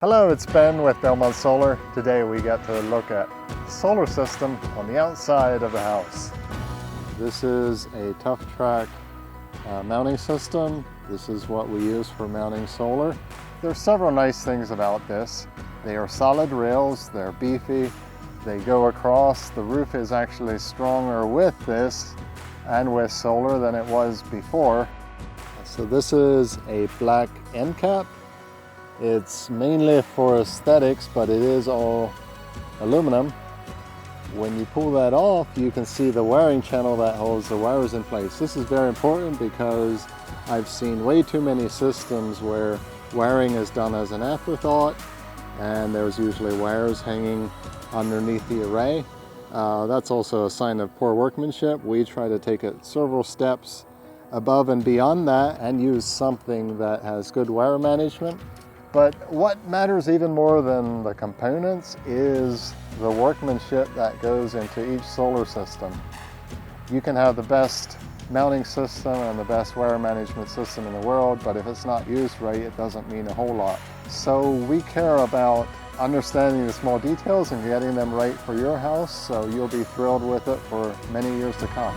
Hello, it's Ben with Belmont Solar. Today we get to look at the solar system on the outside of the house. This is a Tough Trac mounting system. This is what we use for mounting solar. There's several nice things about this. They are solid rails, they're beefy, they go across. The roof is actually stronger with this and with solar than it was before. So this is a black end cap. It's mainly for aesthetics, but it is all aluminum. When you pull that off, you can see the wiring channel that holds the wires in place. This is very important because I've seen way too many systems where wiring is done as an afterthought, and there's usually wires hanging underneath the array. That's also a sign of poor workmanship. We try to take it several steps above and beyond that and use something that has good wire management. But what matters even more than the components is the workmanship that goes into each solar system. You can have the best mounting system and the best wire management system in the world, but if it's not used right, it doesn't mean a whole lot. So we care about understanding the small details and getting them right for your house, so you'll be thrilled with it for many years to come.